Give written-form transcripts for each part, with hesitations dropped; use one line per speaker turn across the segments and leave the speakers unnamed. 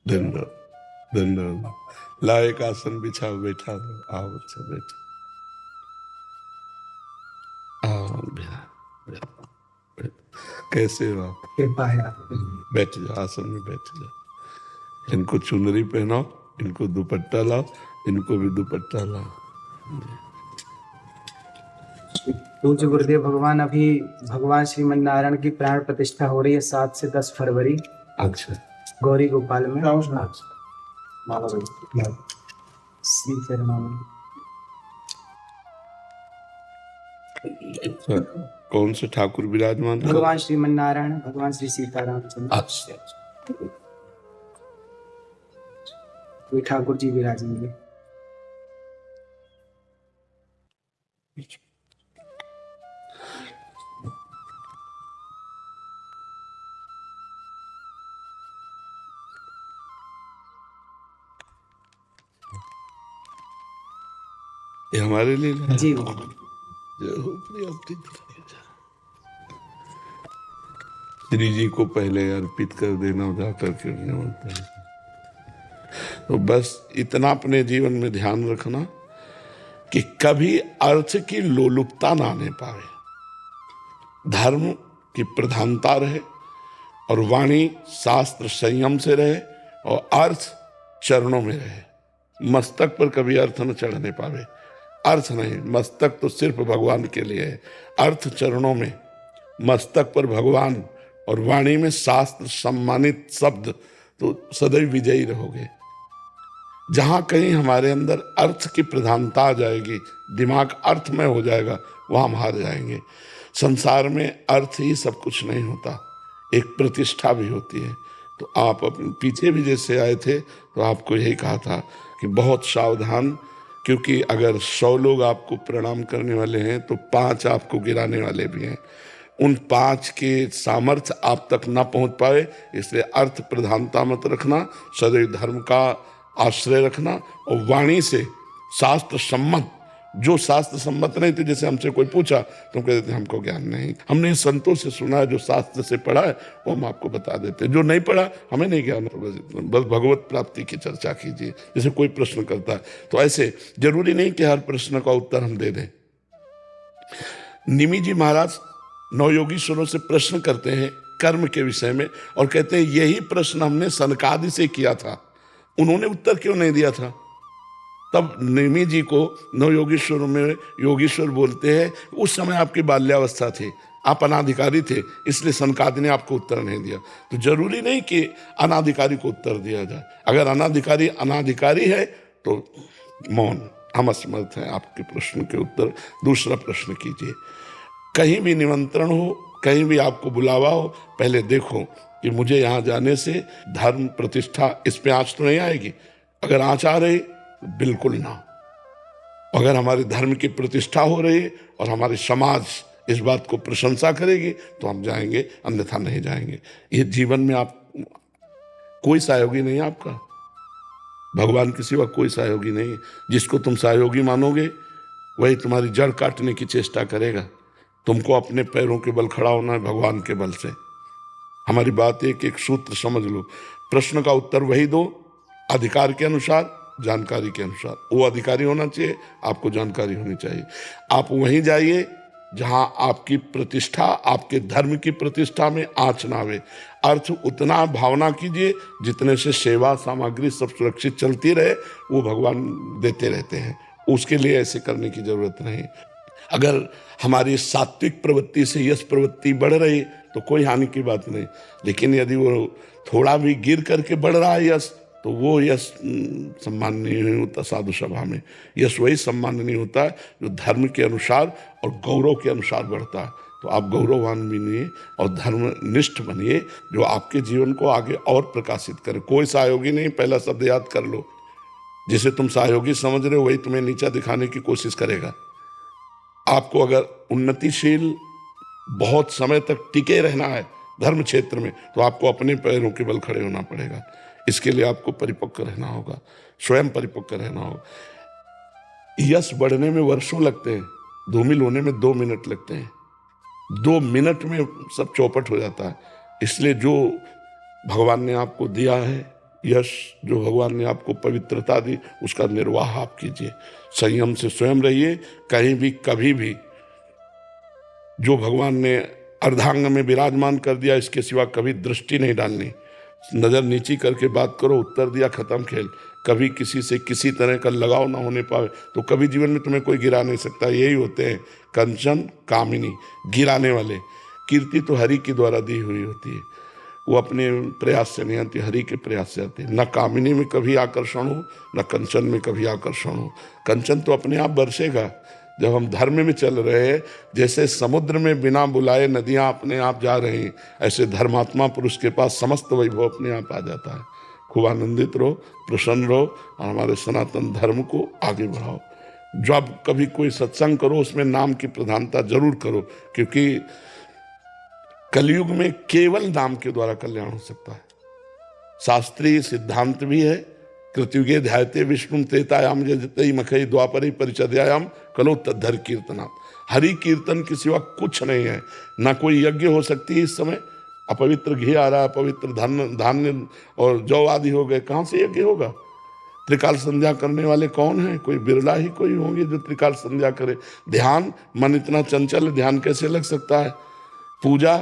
धन्यवाद धन्यवाद। ला एक आसन बिछाओ, बैठा दो, आओ बच्चा बैठो, आओ कैसे हो आप?
कृपा है आपकी।
बैठ जाओ, आसन में बैठ जाओ। इनको चुनरी पहनाओ, इनको दुपट्टा लाओ, इनको भी दुपट्टा लाओ।
पूज्य गुरुदेव भगवान, अभी भगवान श्रीमन नारायण की प्राण प्रतिष्ठा हो रही है 7 से 10 फरवरी।
अच्छा,
गौरी गोपाल में। श्री चरणामृत।
कौन से ठाकुर विराजमान?
भगवान श्रीमन नारायण, भगवान श्री सीताराम चंद्र।
अच्छा,
वे ठाकुर जी विराजेंगे।
ये हमारे लिए लाया?
जी
श्री जी को पहले अर्पित कर देना, जाकर के बोलते हैं। तो बस इतना अपने जीवन में ध्यान रखना कि कभी अर्थ की लोलुपता ना आने पावे, धर्म की प्रधानता रहे और वाणी शास्त्र संयम से रहे और अर्थ चरणों में रहे। मस्तक पर कभी अर्थ न चढ़ने पावे। अर्थ नहीं, मस्तक तो सिर्फ भगवान के लिए है, अर्थ चरणों में, मस्तक पर भगवान और वाणी में शास्त्र सम्मानित शब्द, तो सदैव विजयी रहोगे। जहां कहीं हमारे अंदर अर्थ की प्रधानता आ जाएगी, दिमाग अर्थमय हो जाएगा, वहां हम हार जाएंगे। संसार में अर्थ ही सब कुछ नहीं होता, एक प्रतिष्ठा भी होती है। तो आप अपने पीछे भी जैसे आए थे तो आपको यही कहा था कि बहुत सावधान, क्योंकि अगर 100 लोग आपको प्रणाम करने वाले हैं तो 5 आपको गिराने वाले भी हैं। उन 5 के सामर्थ्य आप तक ना पहुंच पाए, इसलिए अर्थ प्रधानता मत रखना, सदैव धर्म का आश्रय रखना और वाणी से शास्त्र सम्मत, जो शास्त्र सम्मत नहीं थे, जैसे हमसे कोई पूछा तो हम कहते थे हमको ज्ञान नहीं, हमने संतों से सुना है, जो शास्त्र से पढ़ा है वो हम आपको बता देते, जो नहीं पढ़ा हमें नहीं ज्ञान होगा। बस भगवत प्राप्ति की चर्चा कीजिए। जैसे कोई प्रश्न करता है तो ऐसे जरूरी नहीं कि हर प्रश्न का उत्तर हम दे दें। निमि जी महाराज नवयोगीश्वरों से प्रश्न करते हैं कर्म के विषय में और कहते हैं यही प्रश्न हमने सनकादि से किया था, उन्होंने उत्तर क्यों नहीं दिया था? तब निमि जी को नवयोगीश्वरों में योगीश्वर बोलते हैं उस समय आपकी बाल्यावस्था थी, आप अनाधिकारी थे, इसलिए सनकादि ने आपको उत्तर नहीं दिया। तो जरूरी नहीं कि अनाधिकारी को उत्तर दिया जाए। अगर अनाधिकारी अनाधिकारी है तो मौन, हम असमर्थ हैं आपके प्रश्न के उत्तर। दूसरा प्रश्न कीजिए। कहीं भी निमंत्रण हो, कहीं भी आपको बुलावा हो, पहले देखो कि मुझे यहाँ जाने से धर्म प्रतिष्ठा इस पे आँच तो नहीं आएगी। अगर आँच आ रही बिल्कुल ना। अगर हमारे धर्म की प्रतिष्ठा हो रही और हमारे समाज इस बात को प्रशंसा करेगी तो हम जाएंगे, अन्यथा नहीं जाएंगे। ये जीवन में आप कोई सहयोगी नहीं है आपका, भगवान के सिवा कोई सहयोगी नहीं है। जिसको तुम सहयोगी मानोगे वही तुम्हारी जड़ काटने की चेष्टा करेगा। तुमको अपने पैरों के बल खड़ा होना है, भगवान के बल से। हमारी बात एक सूत्र समझ लो, प्रश्न का उत्तर वही दो अधिकार के अनुसार, जानकारी के अनुसार। वो अधिकारी होना चाहिए, आपको जानकारी होनी चाहिए। आप वहीं जाइए जहां आपकी प्रतिष्ठा, आपके धर्म की प्रतिष्ठा में आँच ना आवे। अर्थ उतना भावना कीजिए जितने से सेवा सामग्री सब सुरक्षित चलती रहे, वो भगवान देते रहते हैं। उसके लिए ऐसे करने की जरूरत नहीं। अगर हमारी सात्विक प्रवृत्ति से यश प्रवृत्ति बढ़ रही तो कोई हानि की बात नहीं, लेकिन यदि वो थोड़ा भी गिर करके बढ़ रहा है यश, तो वो यश सम्माननीय नहीं होता। साधु सभा में यश वही सम्माननीय होता है जो धर्म के अनुसार और गौरव के अनुसार बढ़ता है। तो आप गौरववान बनिए और धर्मनिष्ठ बनिए, जो आपके जीवन को आगे और प्रकाशित करे। कोई सहयोगी नहीं, पहला शब्द याद कर लो। जिसे तुम सहयोगी समझ रहे हो वही तुम्हें नीचा दिखाने की कोशिश करेगा। आपको अगर उन्नतिशील बहुत समय तक टिके रहना है धर्म क्षेत्र में, तो आपको अपने पैरों के बल खड़े होना पड़ेगा। इसके लिए आपको परिपक्व रहना होगा, स्वयं परिपक्व रहना होगा। यश बढ़ने में वर्षों लगते हैं, धूमिल होने में 2 मिनट लगते हैं। 2 मिनट में सब चौपट हो जाता है। इसलिए जो भगवान ने आपको दिया है यश जो भगवान ने आपको पवित्रता दी उसका निर्वाह आप कीजिए, संयम से स्वयं रहिए। कहीं भी कभी भी जो भगवान ने अर्धांग में विराजमान कर दिया इसके सिवा कभी दृष्टि नहीं डालनी। नजर नीची करके बात करो, उत्तर दिया, खत्म खेल। कभी किसी से किसी तरह का लगाव ना होने पाए तो कभी जीवन में तुम्हें कोई गिरा नहीं सकता। यही होते हैं कंचन कामिनी, गिराने वाले। कीर्ति तो हरि के द्वारा दी हुई होती है, वो अपने प्रयास से नहीं आती, हरि के प्रयास से आती है। न कामिनी में कभी आकर्षण हो, न कंचन में कभी आकर्षण हो। कंचन तो अपने आप बरसेगा जब हम धर्म में चल रहे हैं। जैसे समुद्र में बिना बुलाए नदियां अपने आप जा रही, ऐसे धर्मात्मा पुरुष के पास समस्त वैभव अपने आप आ जाता है। खूब आनंदित रहो, प्रसन्न रहो और हमारे सनातन धर्म को आगे बढ़ाओ। जब कभी कोई सत्संग करो उसमें नाम की प्रधानता जरूर करो, क्योंकि कलयुग में केवल नाम के द्वारा कल्याण हो सकता है। शास्त्रीय सिद्धांत भी है, कृतयुगे ध्यायते विष्णु त्रेतायाम जयते मखई द्वापरे परिचर्यायाम कलो तद्धर कीर्तनात्। हरि कीर्तन के सिवा कुछ नहीं है। ना कोई यज्ञ हो सकती है इस समय, अपवित्र घी आ रहा है, अपवित्र धान्य और जौ आदि हो गए, कहाँ से यज्ञ होगा। त्रिकाल संध्या करने वाले कौन हैं? कोई बिरला ही कोई होंगे जो त्रिकाल संध्या करे। ध्यान, मन इतना चंचल, ध्यान कैसे लग सकता है। पूजा,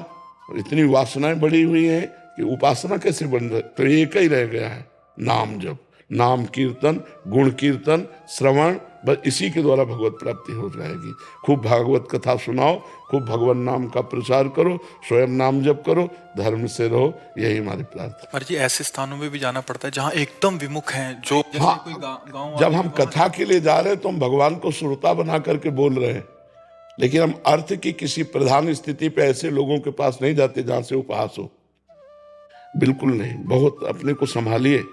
इतनी वासनाएं बढ़ी हुई हैं कि उपासना कैसे बन रही। तो एक ही रह गया है, नाम जप, नाम कीर्तन, गुण कीर्तन, श्रवण, बस इसी के द्वारा भगवत प्राप्ति हो जाएगी। खूब भागवत कथा सुनाओ, खूब भगवान नाम का प्रचार करो, स्वयं नाम जप करो, धर्म से रहो, यही हमारी प्रार्थना।
पर जी ऐसे स्थानों में भी जाना पड़ता है जहाँ एकदम विमुख हैं, जो
हाँ,
कोई गाँव।
जब हम कथा के लिए जा रहे हैं तो हम भगवान को श्रोता बना करके बोल रहे हैं, लेकिन हम अर्थ की किसी प्रधान स्थिति पे ऐसे लोगों के पास नहीं जाते जहां से उपहास हो। बिल्कुल नहीं। बहुत अपने को संभालिए,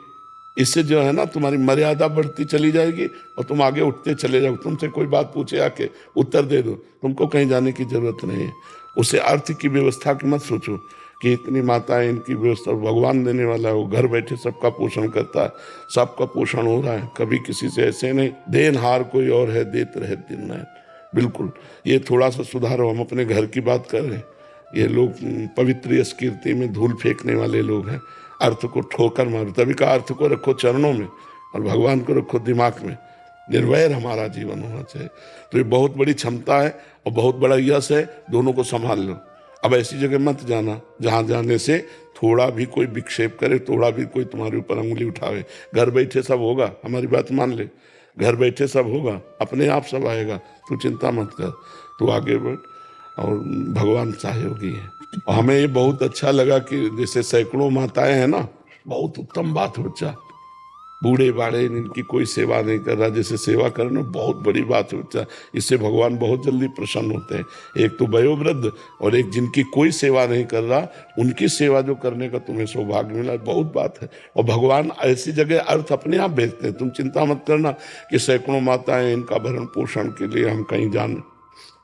इससे जो है ना तुम्हारी मर्यादा बढ़ती चली जाएगी और तुम आगे उठते चले जाओ। तुमसे कोई बात पूछे आके उत्तर दे दो, तुमको कहीं जाने की जरूरत नहीं है। उसे अर्थ की व्यवस्था की मत सोचो कि इतनी माताएं, इनकी व्यवस्था भगवान देने वाला है, वो घर बैठे सबका पोषण करता है, सबका पोषण हो रहा है। कभी किसी से ऐसे नहीं, देनहार कोई और है, देते रहे दिन रात। बिल्कुल, ये थोड़ा सा सुधारो। हम अपने घर की बात कर रहे हैं, ये लोग पवित्र यश कीर्ति में धूल फेंकने वाले लोग हैं। अर्थ को ठोकर मारो, तभी का अर्थ को रखो चरणों में और भगवान को रखो दिमाग में। निर्वैर हमारा जीवन होना चाहिए। तो ये बहुत बड़ी क्षमता है और बहुत बड़ा यश है, दोनों को संभाल लो। अब ऐसी जगह मत जाना जहाँ जाने से थोड़ा भी कोई विक्षेप करे, थोड़ा भी कोई तुम्हारे ऊपर उंगली उठावे। घर बैठे सब होगा, हमारी बात मान ले, घर बैठे सब होगा, अपने आप सब आएगा, तू चिंता मत कर, तू आगे बढ़ और भगवान सहयोगी है। और हमें ये बहुत अच्छा लगा कि जैसे सैकड़ों माताएं हैं ना, बहुत उत्तम बात हो। बच्चा बूढ़े बाढ़े इनकी कोई सेवा नहीं कर रहा, जैसे सेवा करना बहुत बड़ी बात है बच्चा। इससे भगवान बहुत जल्दी प्रसन्न होते हैं। एक तो वयोवृद्ध और एक जिनकी कोई सेवा नहीं कर रहा, उनकी सेवा जो करने का तुम्हें सौभाग्य मिला, बहुत बात है। और भगवान ऐसी जगह अर्थ अपने आप भेजते हैं। तुम चिंता मत करना कि सैकड़ों माताएं, इनका भरण पोषण के लिए हम कहीं जान,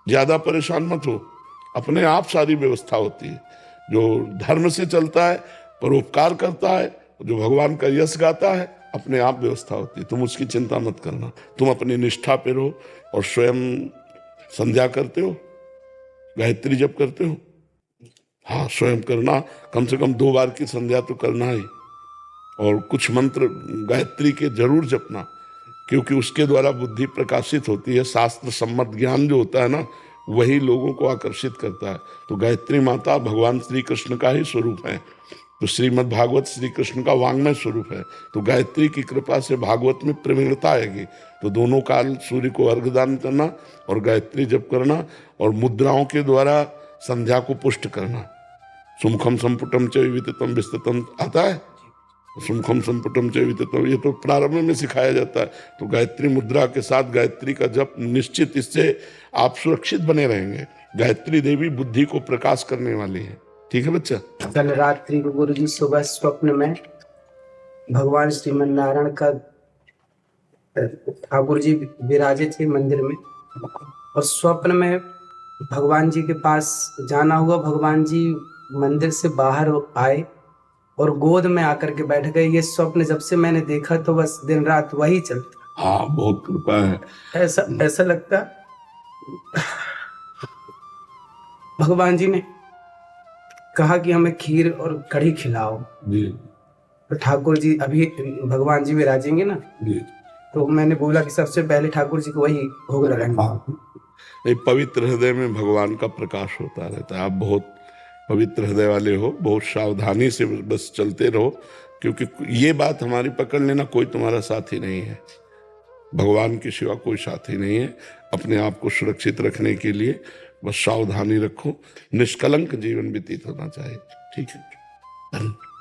ज्यादा परेशान मत हो, अपने आप सारी व्यवस्था होती है। जो धर्म से चलता है, परोपकार करता है, जो भगवान का यश गाता है, अपने आप व्यवस्था होती है। तुम उसकी चिंता मत करना, तुम अपनी निष्ठा पे रहो। और स्वयं संध्या करते हो, गायत्री जप करते हो? हाँ, स्वयं करना, कम से कम 2 बार की संध्या तो करना ही। और कुछ मंत्र गायत्री के जरूर जपना, क्योंकि उसके द्वारा बुद्धि प्रकाशित होती है। शास्त्र सम्मत ज्ञान जो होता है ना, वही लोगों को आकर्षित करता है। तो गायत्री माता भगवान श्री कृष्ण का ही स्वरूप है। तो श्रीमद् भागवत श्री कृष्ण का वांग्मय स्वरूप है। तो गायत्री की कृपा से भागवत में प्रवीणता आएगी। तो दोनों काल सूर्य को अर्घदान करना और गायत्री जप करना और मुद्राओं के द्वारा संध्या को पुष्ट करना। सुमुखम संपुटम च विविततम विस्तृतम आता है, सुमुखम संपुटम च विविततम, ये तो प्रारंभ में सिखाया जाता है। तो गायत्री मुद्रा के साथ गायत्री का जप निश्चित, इससे आप सुरक्षित बने रहेंगे। गायत्री देवी बुद्धि को प्रकाश करने वाली है। ठीक है बच्चा?
कल रात्रि को गुरु जी सुबह स्वप्न में भगवान श्रीमन नारायण का ठाकुर जी विराजे थे मंदिर में, और स्वप्न में भगवान जी के पास जाना हुआ। भगवान जी मंदिर से बाहर आए और गोद में आकर के बैठ गए। ये स्वप्न जब से मैंने देखा तो बस दिन रात वही चलता।
हाँ, बहुत कृपा है।
ऐसा लगता भगवान जी ने कहा कि हमें खीर और कढ़ी खिलाओ।
जी।
तो ठाकुर जी अभी भगवान जी विराजेंगे ना,
जी।
तो मैंने बोला कि सबसे पहले ठाकुर जी को वही भोग लगाएंगे।
नहीं, पवित्र हृदय में भगवान का प्रकाश होता रहता है। आप बहुत पवित्र हृदय वाले हो, बहुत सावधानी से बस चलते रहो, क्योंकि ये बात हमारी पकड़ लेना, कोई तुम्हारा साथी नहीं है, भगवान के सिवा कोई साथी नहीं है। अपने आप को सुरक्षित रखने के लिए बस सावधानी रखो, निष्कलंक जीवन व्यतीत होना चाहिए। ठीक है, धन्यवाद।